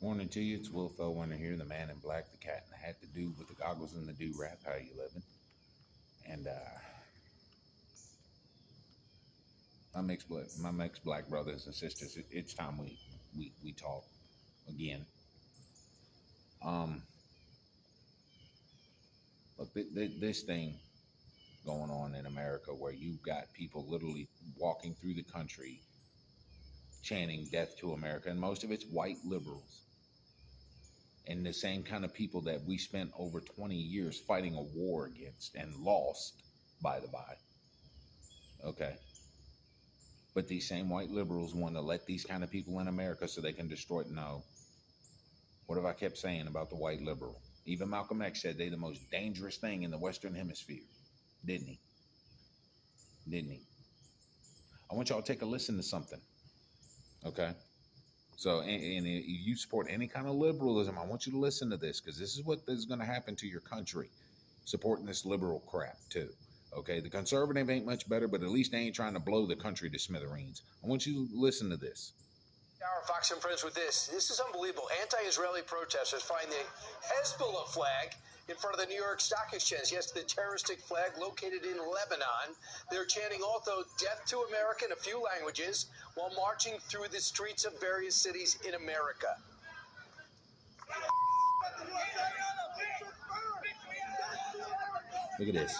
Morning to you. It's Will Fellwinter here, the man in black, the cat in the hat, the dude with the goggles and the do-rap. How you living? And my mixed black brothers and sisters, it's time we talk again. Um, Look, this thing going on in America where you've got people literally walking through the country chanting "Death to America," and most of it's white liberals. And the same kind of people that we spent over 20 years fighting a war against and lost, by the by. Okay. But these same white liberals want to let these kind of people in America so they can destroy it. No. What have I kept saying about the white liberal? Even Malcolm X said they're the most dangerous thing in the Western Hemisphere. Didn't he? Didn't he? I want y'all to take a listen to something. Okay? So, and if you support any kind of liberalism, I want you to listen to this, because this is what is going to happen to your country, supporting this liberal crap too. Okay, the conservative ain't much better, but at least they ain't trying to blow the country to smithereens. I want you to listen to this. Fox and Friends with this. This is unbelievable. Anti-Israeli protesters find the Hezbollah flag in front of the New York Stock Exchange. Yes, the terroristic flag located in Lebanon. They're chanting also "Death to America" in a few languages while marching through the streets of various cities in America. Look at this.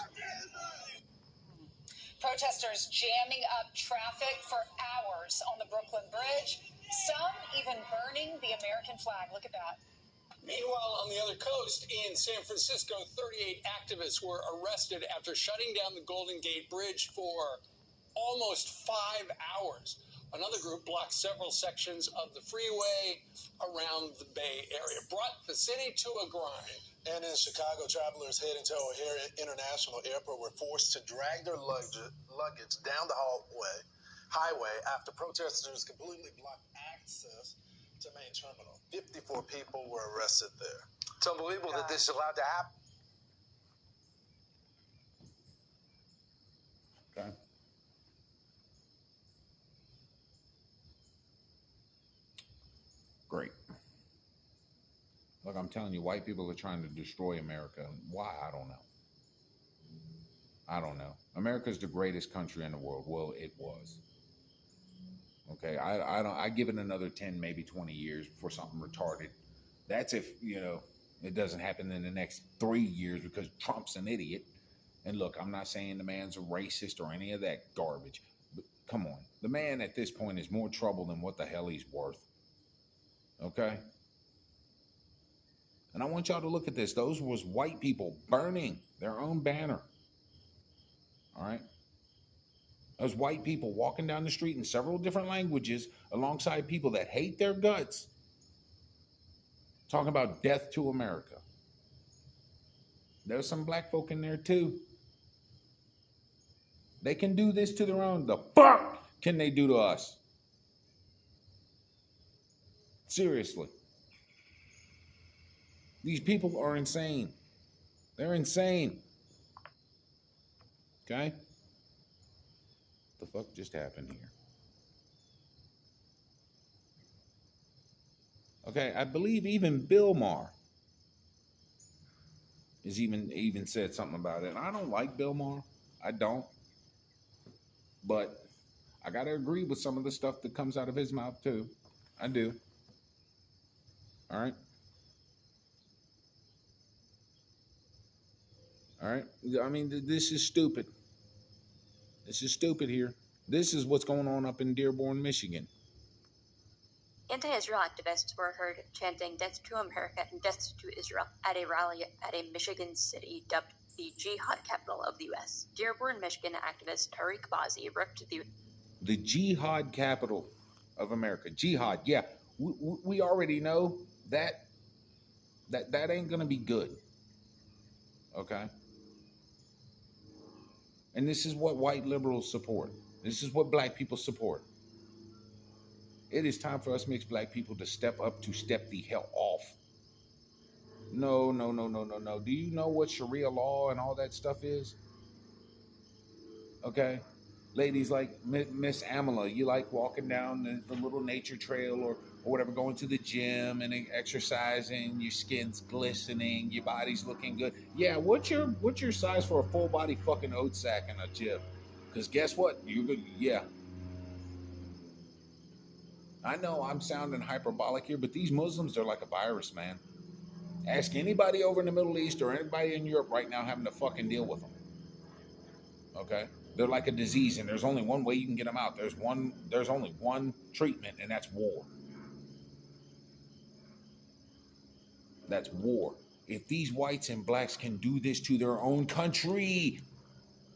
Protesters jamming up traffic for hours on the Brooklyn Bridge, some even burning the American flag. Look at that. Meanwhile, on the other coast in San Francisco, 38 activists were arrested after shutting down the Golden Gate Bridge for almost 5 hours. Another group blocked several sections of the freeway around the Bay Area, brought the city to a grind. And in Chicago, travelers heading to O'Hare International Airport were forced to drag their luggage down the highway after protesters completely blocked access to main terminal. 54 people were arrested there. It's unbelievable that this is allowed to happen. Okay. Great. Look, I'm telling you, white people are trying to destroy America. Why? I don't know. I don't know. America's the greatest country in the world. Well, it was. Okay, I give it another 10, maybe 20 years before something retarded. That's if, it doesn't happen in the next 3 years because Trump's an idiot. And look, I'm not saying the man's a racist or any of that garbage. But come on. The man at this point is more trouble than what the hell he's worth. Okay? And I want y'all to look at this. Those was white people burning their own banner. All right? Those white people walking down the street in several different languages alongside people that hate their guts, talking about death to America. There's some black folk in there too. They can do this to their own. The fuck can they do to us? Seriously. These people are insane. They're insane. Okay? What the fuck just happened here? Okay, I believe even Bill Maher is even said something about it. And I don't like Bill Maher. I don't. But I gotta agree with some of the stuff that comes out of his mouth too. I do. All right. All right. I mean, this is stupid. This is stupid here. This is what's going on up in Dearborn, Michigan. Anti-Israel activists were heard chanting "Death to America" and "Death to Israel" at a rally at a Michigan city dubbed the Jihad capital of the U.S. Dearborn, Michigan activist Tariq Bazi ripped the Jihad capital of America. Jihad, yeah. We already know that ain't going to be good. Okay? And this is what white liberals support. This is what black people support. It is time for us mixed black people to step up, to step the hell off. No. Do you know what Sharia law and all that stuff is? Okay? Ladies like Miss Amala, you like walking down the little nature trail or whatever, going to the gym and exercising, your skin's glistening, your body's looking good. Yeah, what's your size for a full body fucking oat sack in a gym? Because guess what? Yeah. I know I'm sounding hyperbolic here, but these Muslims are like a virus, man. Ask anybody over in the Middle East or anybody in Europe right now having to fucking deal with them. Okay? They're like a disease, and there's only one way you can get them out. There's only one treatment, and that's war. That's war. If these whites and blacks can do this to their own country,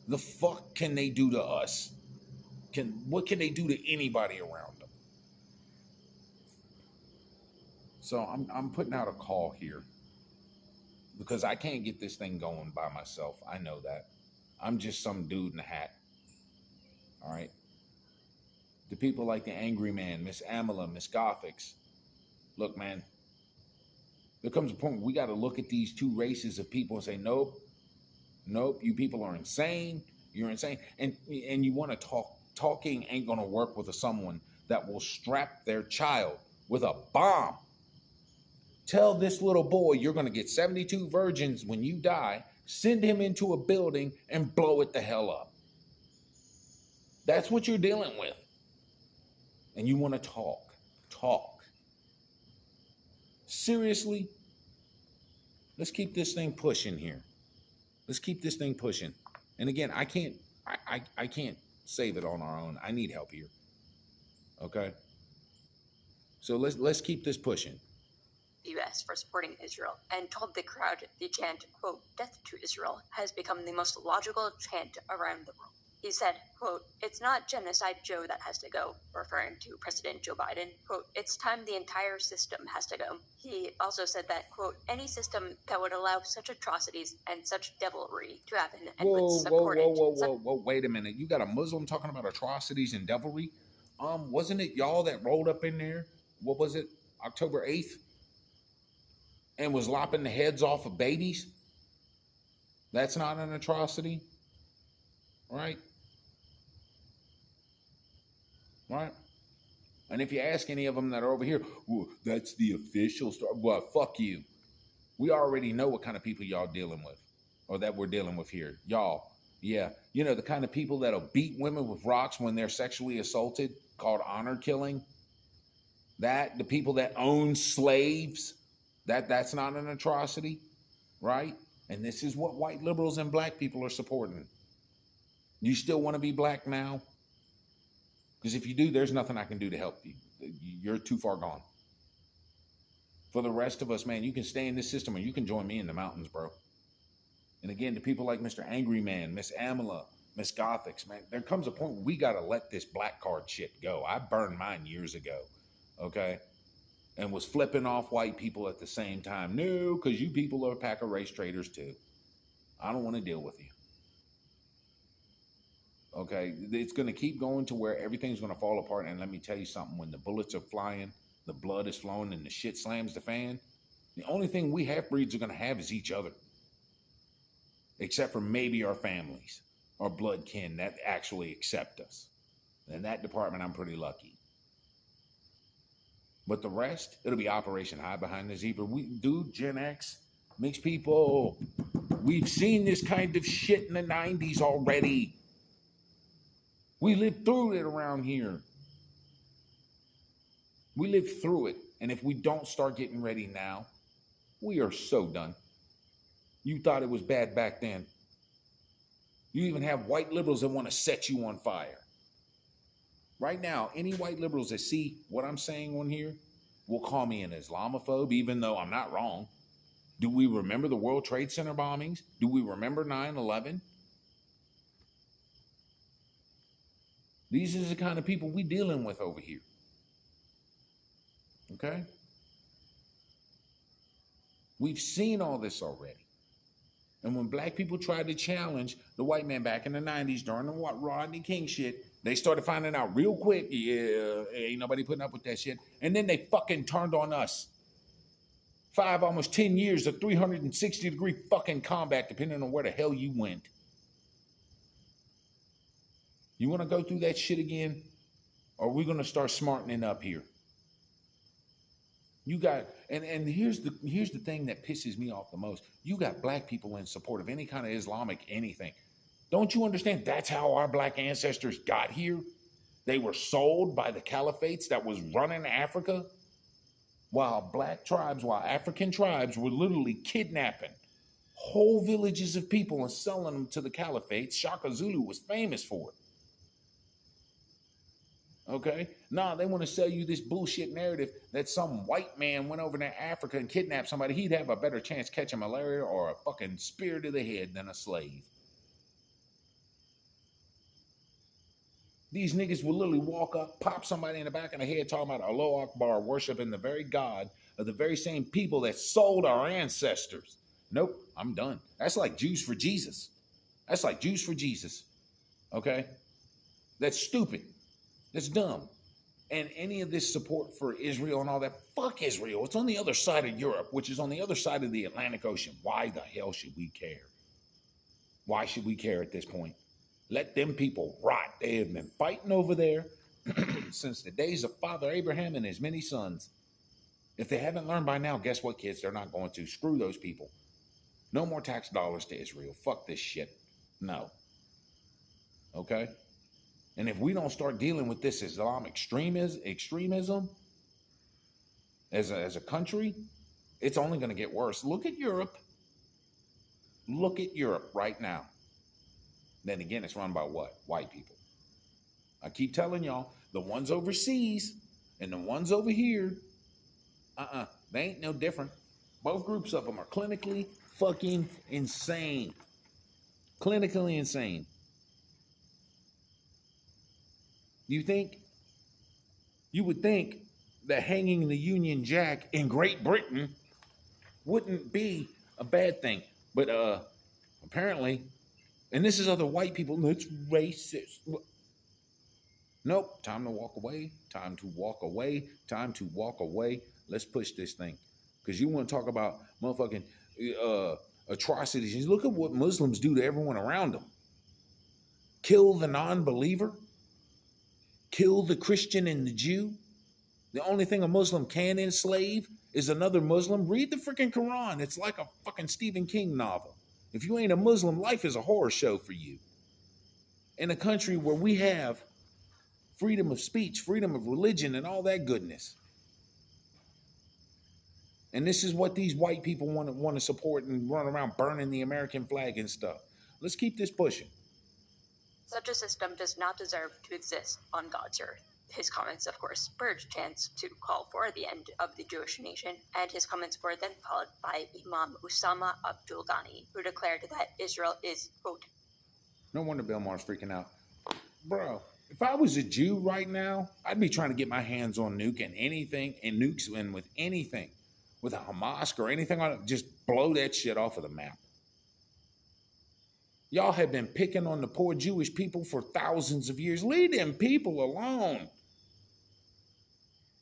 the fuck can they do to us? What can they do to anybody around them? So I'm putting out a call here because I can't get this thing going by myself. I know that. I'm just some dude in a hat. All right. The people like the Angry Man, Miss Amala, Miss Gothics. Look, man, there comes a point where we got to look at these two races of people and say, nope, you people are insane. You're insane. And you want to talk. Talking ain't going to work with someone that will strap their child with a bomb. Tell this little boy you're going to get 72 virgins when you die, send him into a building and blow it the hell up. That's what you're dealing with. And you want to talk. Seriously, let's keep this thing pushing here. Let's keep this thing pushing. And again, I can't save it on our own. I need help here. Okay? So let's keep this pushing. U.S. for supporting Israel and told the crowd the chant, quote, "Death to Israel," has become the most logical chant around the world. He said, quote, "It's not Genocide Joe that has to go," referring to President Joe Biden. Quote, "It's time the entire system has to go." He also said that, quote, "Any system that would allow such atrocities and such devilry to happen and would support it." Whoa, wait a minute. You got a Muslim talking about atrocities and devilry? Wasn't it y'all that rolled up in there? What was it? October 8th? And was lopping the heads off of babies? That's not an atrocity? Right? Right? And if you ask any of them that are over here, well, that's the official story. Well, fuck you. We already know what kind of people y'all dealing with, or that we're dealing with here. Y'all, yeah. You know, the kind of people that'll beat women with rocks when they're sexually assaulted, called honor killing. The people that own slaves, that's not an atrocity, right? And this is what white liberals and black people are supporting. You still want to be black now? Because if you do, there's nothing I can do to help you. You're too far gone. For the rest of us, man, you can stay in this system or you can join me in the mountains, bro. And again, to people like Mr. Angry Man, Miss Amala, Miss Gothics, man, there comes a point where we got to let this black card shit go. I burned mine years ago, okay? And was flipping off white people at the same time. No, because you people are a pack of race traitors too. I don't want to deal with you. Okay, it's going to keep going to where everything's going to fall apart. And let me tell you something, when the bullets are flying, the blood is flowing, and the shit slams the fan, the only thing we half-breeds are going to have is each other. Except for maybe our families, our blood kin that actually accept us. In that department, I'm pretty lucky. But the rest, it'll be Operation Hide Behind the Zebra. Gen X, mixed people, we've seen this kind of shit in the 90s already. We lived through it around here. We lived through it. And if we don't start getting ready now, we are so done. You thought it was bad back then. You even have white liberals that want to set you on fire. Right now, any white liberals that see what I'm saying on here will call me an Islamophobe, even though I'm not wrong. Do we remember the World Trade Center bombings? Do we remember 9/11? These are the kind of people we're dealing with over here. Okay? We've seen all this already. And when black people tried to challenge the white man back in the 90s during the Rodney King shit, they started finding out real quick, yeah, ain't nobody putting up with that shit. And then they fucking turned on us. 5, almost 10 years of 360-degree fucking combat, depending on where the hell you went. You want to go through that shit again? Or are we going to start smartening up here? You got, and here's the thing that pisses me off the most. You got black people in support of any kind of Islamic anything. Don't you understand? That's how our black ancestors got here. They were sold by the caliphates that was running Africa, while African tribes were literally kidnapping whole villages of people and selling them to the caliphates. Shaka Zulu was famous for it. Okay? Nah, they want to sell you this bullshit narrative that some white man went over to Africa and kidnapped somebody. He'd have a better chance catching malaria or a fucking spear to the head than a slave. These niggas will literally walk up, pop somebody in the back of the head talking about Allah Akbar, worshiping the very God of the very same people that sold our ancestors. Nope, I'm done. That's like Jews for Jesus. That's like Jews for Jesus. Okay? That's stupid. That's dumb. And any of this support for Israel and all that, fuck Israel. It's on the other side of Europe, which is on the other side of the Atlantic Ocean. Why the hell should we care? Why should we care at this point? Let them people rot. They have been fighting over there since the days of Father Abraham and his many sons. If they haven't learned by now, guess what, kids? They're not going to. Screw those people. No more tax dollars to Israel. Fuck this shit. No. Okay? And if we don't start dealing with this Islamic extremism as a country, it's only going to get worse. Look at Europe. Look at Europe right now. Then again, it's run by what? White people. I keep telling y'all, the ones overseas and the ones over here, they ain't no different. Both groups of them are clinically fucking insane. Clinically insane. You would think that hanging the Union Jack in Great Britain wouldn't be a bad thing. But apparently, and this is other white people, it's racist. Nope, time to walk away, time to walk away, time to walk away. Let's push this thing. Because you want to talk about motherfucking atrocities. Look at what Muslims do to everyone around them. Kill the non-believer. Kill the Christian and the Jew. The only thing a Muslim can enslave is another Muslim. Read the freaking Quran. It's like a fucking Stephen King novel. If you ain't a Muslim, life is a horror show for you. In a country where we have freedom of speech, freedom of religion, and all that goodness. And this is what these white people want to support and run around burning the American flag and stuff. Let's keep this pushing. Such a system does not deserve to exist on God's earth. His comments, of course, spurred chants to call for the end of the Jewish nation, and his comments were then followed by Imam Usama Abdul Ghani, who declared that Israel is, quote, no wonder Bill Maher's freaking out. Bro, if I was a Jew right now, I'd be trying to get my hands on nukes and with anything, with a Hamas or anything on it, just blow that shit off of the map. Y'all have been picking on the poor Jewish people for thousands of years. Leave them people alone.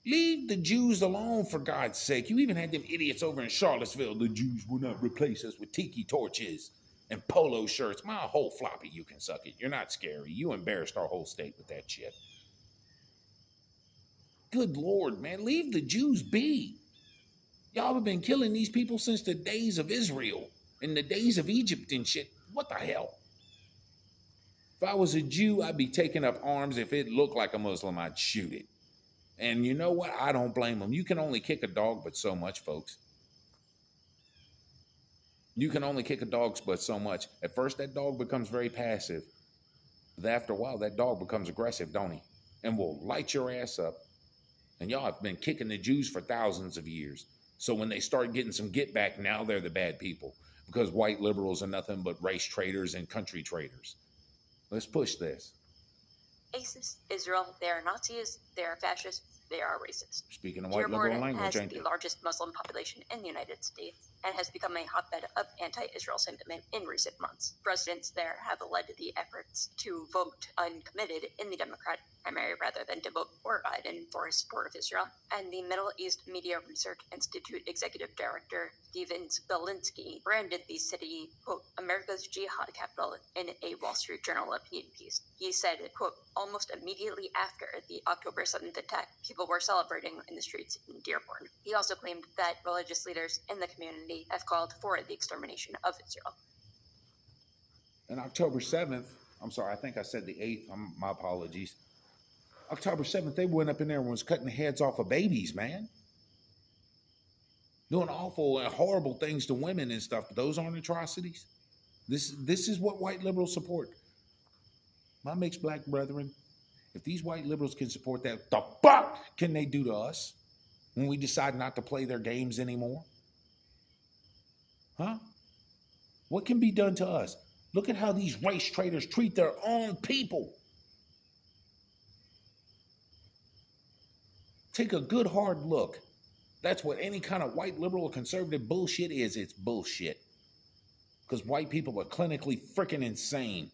Leave the Jews alone, for God's sake. You even had them idiots over in Charlottesville. The Jews will not replace us with tiki torches and polo shirts. My whole floppy, you can suck it. You're not scary. You embarrassed our whole state with that shit. Good Lord, man. Leave the Jews be. Y'all have been killing these people since the days of Israel and the days of Egypt and shit. What the hell? If I was a Jew, I'd be taking up arms. If it looked like a Muslim, I'd shoot it. And you know what? I don't blame them. You can only kick a dog but so much, folks. You can only kick a dog but so much. At first, that dog becomes very passive. But after a while, that dog becomes aggressive, don't he? And will light your ass up. And y'all have been kicking the Jews for thousands of years. So when they start getting some get back, now they're the bad people. Because white liberals are nothing but race traitors and country traitors. Let's push this. ISIS, Israel, they are Nazis, they are fascists, they are racist. Speaking of white liberal language, has the largest Muslim population in the United States and has become a hotbed of anti-Israel sentiment in recent months. Presidents there have led the efforts to vote uncommitted in the Democratic primary rather than to vote for Biden for his support of Israel. And the Middle East Media Research Institute Executive Director Steven Belinsky branded the city, quote, America's jihad capital in a Wall Street Journal opinion piece. He said, quote, almost immediately after the October 7th attack, people people were celebrating in the streets in Dearborn. He also claimed that religious leaders in the community have called for the extermination of Israel. And October 7th, I'm sorry, I think I said the 8th, my apologies. October 7th, they went up in there and was cutting the heads off of babies, man. Doing awful and horrible things to women and stuff. But those aren't atrocities. This is what white liberals support. My mixed black brethren, if these white liberals can support that, the fuck can they do to us when we decide not to play their games anymore? Huh? What can be done to us? Look at how these race traitors treat their own people. Take a good hard look. That's what any kind of white liberal or conservative bullshit is. It's bullshit. Because white people are clinically freaking insane.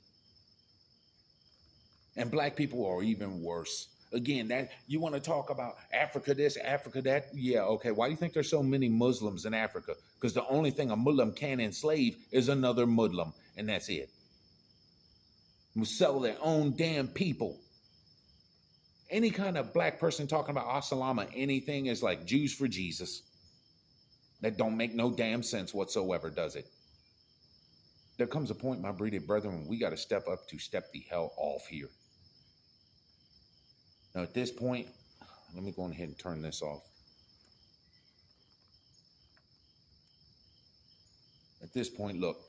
And black people are even worse. Again, that you want to talk about Africa this, Africa that. Yeah, okay. Why do you think there's so many Muslims in Africa? Because the only thing a Muslim can enslave is another Muslim. And that's it. Will sell their own damn people. Any kind of black person talking about As-Salam or anything is like Jews for Jesus. That don't make no damn sense whatsoever, does it? There comes a point, my breeded brethren, we got to step up to step the hell off here. Now, at this point, let me go ahead and turn this off. At this point, look.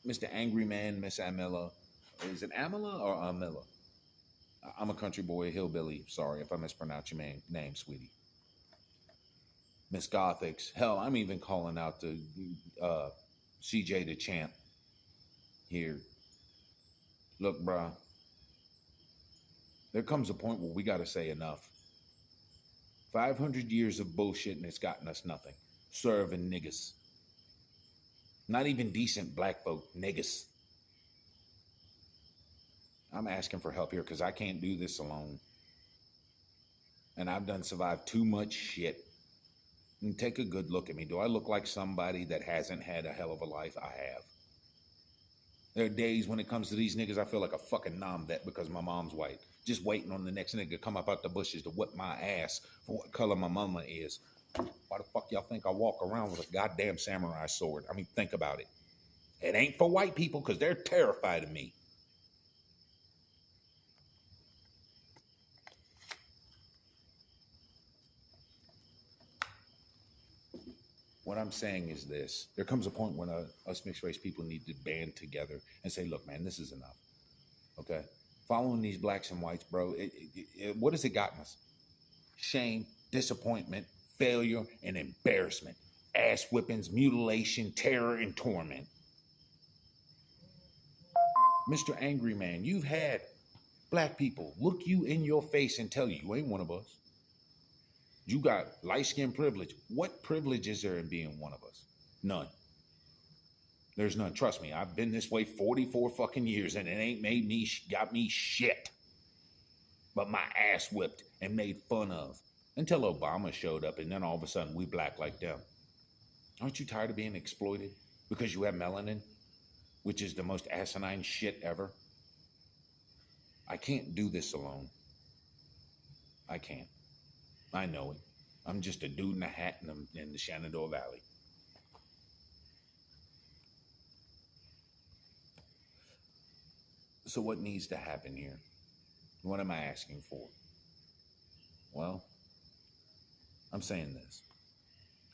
Mr. Angry Man, Miss Amilla. Is it Amilla or Amilla? I'm a country boy, hillbilly. Sorry if I mispronounce your name, sweetie. Miss Gothics. Hell, I'm even calling out to CJ the Champ here. Look, bruh. There comes a point where we got to say enough. 500 years of bullshit and it's gotten us nothing. Serving niggas. Not even decent black folk, niggas. I'm asking for help here because I can't do this alone. And I've done survived too much shit. And take a good look at me. Do I look like somebody that hasn't had a hell of a life? I have. There are days when it comes to these niggas, I feel like a fucking non-vet because my mom's white. Just waiting on the next nigga to come up out the bushes to whip my ass for what color my mama is. Why the fuck y'all think I walk around with a goddamn samurai sword? I mean, think about it. It ain't for white people because they're terrified of me. What I'm saying is this. There comes a point when us mixed race people need to band together and say, look, man, this is enough. Okay? Following these blacks and whites, bro, what has it gotten us? Shame, disappointment, failure, and embarrassment. Ass whippings, mutilation, terror, and torment. Mr. Angry Man, you've had black people look you in your face and tell you ain't one of us. You got light-skin privilege. What privilege is there in being one of us? None. There's none. Trust me, I've been this way 44 fucking years and it ain't got me shit. But my ass whipped and made fun of. Until Obama showed up and then all of a sudden we black like them. Aren't you tired of being exploited because you have melanin? Which is the most asinine shit ever. I can't do this alone. I can't. I know it. I'm just a dude in a hat in the Shenandoah Valley. So what needs to happen here? What am I asking for? Well, I'm saying this.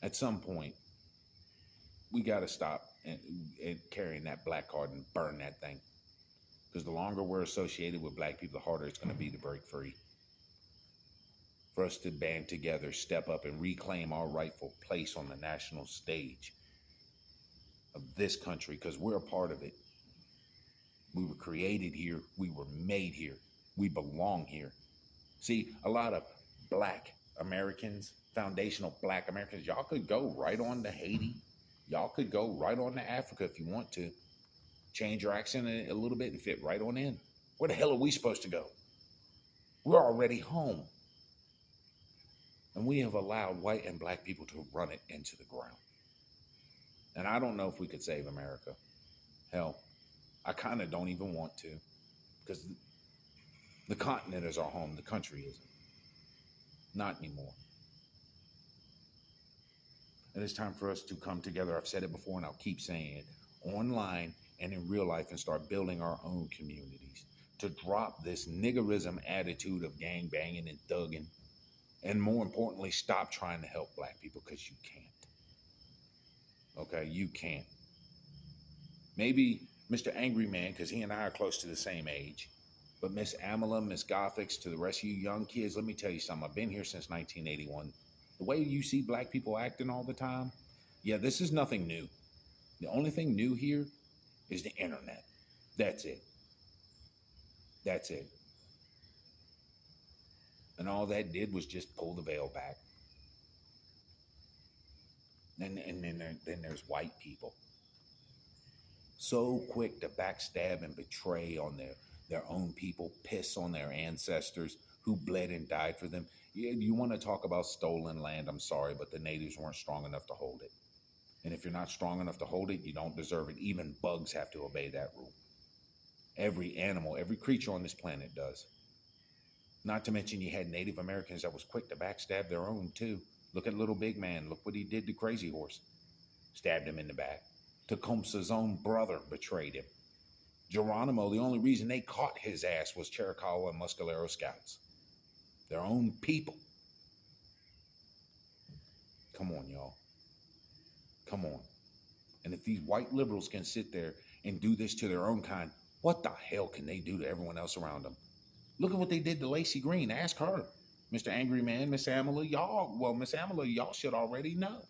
At some point, we got to stop and carrying that black card and burn that thing. Because the longer we're associated with black people, the harder it's going to be to break free. For us to band together, step up, and reclaim our rightful place on the national stage of this country, because we're a part of it. We were created here. We were made here. We belong here. See, a lot of black Americans, foundational black Americans, y'all could go right on to Haiti. Y'all could go right on to Africa if you want to. Change your accent a little bit and fit right on in. Where the hell are we supposed to go? We're already home. And we have allowed white and black people to run it into the ground. And I don't know if we could save America. Hell, I kind of don't even want to. Because The continent is our home. The country isn't. Not anymore. And it's time for us to come together. I've said it before and I'll keep saying it. Online and in real life, and start building our own communities. To drop this niggerism attitude of gang banging and thugging. And more importantly, stop trying to help black people, because you can't. Okay, you can't. Maybe Mr. Angry Man, because he and I are close to the same age. But Miss Amala, Miss Gothics, to the rest of you young kids, let me tell you something. I've been here since 1981. The way you see black people acting all the time, yeah, this is nothing new. The only thing new here is the internet. That's it. That's it. And all that did was just pull the veil back. And then there's white people. So quick to backstab and betray on their own people, piss on their ancestors who bled and died for them. You want to talk about stolen land, I'm sorry, but the natives weren't strong enough to hold it. And if you're not strong enough to hold it, you don't deserve it. Even bugs have to obey that rule. Every animal, every creature on this planet does. Not to mention you had Native Americans that was quick to backstab their own too. Look at Little Big Man. Look what he did to Crazy Horse. Stabbed him in the back. Tecumseh's own brother betrayed him. Geronimo, the only reason they caught his ass was Chiricahua and Mescalero scouts. Their own people. Come on, y'all. Come on. And if these white liberals can sit there and do this to their own kind, what the hell can they do to everyone else around them? Look at what they did to Lacey Green. Ask her. Mr. Angry Man, Miss Amala, Miss Amala, y'all should already know.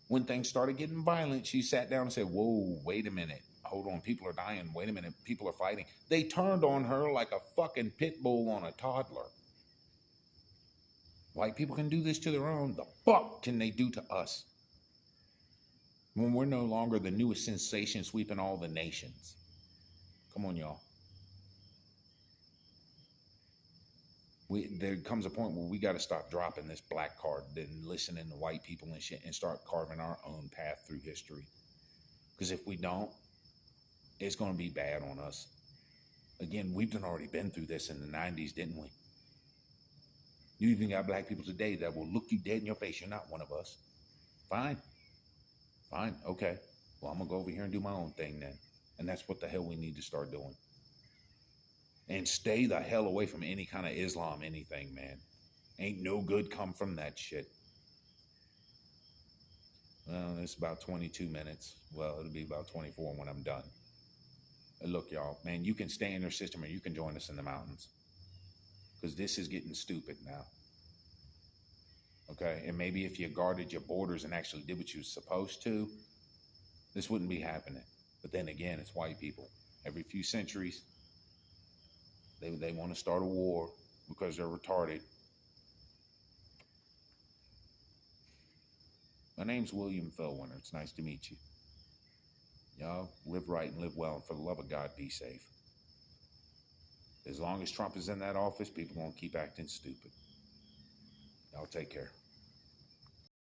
When things started getting violent, she sat down and said, whoa, wait a minute. Hold on, people are dying. Wait a minute, people are fighting. They turned on her like a fucking pit bull on a toddler. White people can do this to their own. The fuck can they do to us? When we're no longer the newest sensation sweeping all the nations. Come on, y'all. There comes a point where we got to stop dropping this black card and listening to white people and shit and start carving our own path through history. Because if we don't, it's going to be bad on us. Again, we've already been through this in the 90s, didn't we? You even got black people today that will look you dead in your face. You're not one of us. Fine. Fine. Okay. Well, I'm going to go over here and do my own thing then. And that's what the hell we need to start doing. And stay the hell away from any kind of Islam, anything, man. Ain't no good come from that shit. Well, it's about 22 minutes. Well, it'll be about 24 when I'm done. And look, y'all, man, you can stay in their system or you can join us in the mountains. Because this is getting stupid now. Okay? And maybe if you guarded your borders and actually did what you were supposed to, this wouldn't be happening. But then again, it's white people. Every few centuries, they want to start a war because they're retarded. My name's William Fellwinter. It's nice to meet you. Y'all live right and live well, and for the love of God, be safe. As long as Trump is in that office, people won't keep acting stupid. Y'all take care.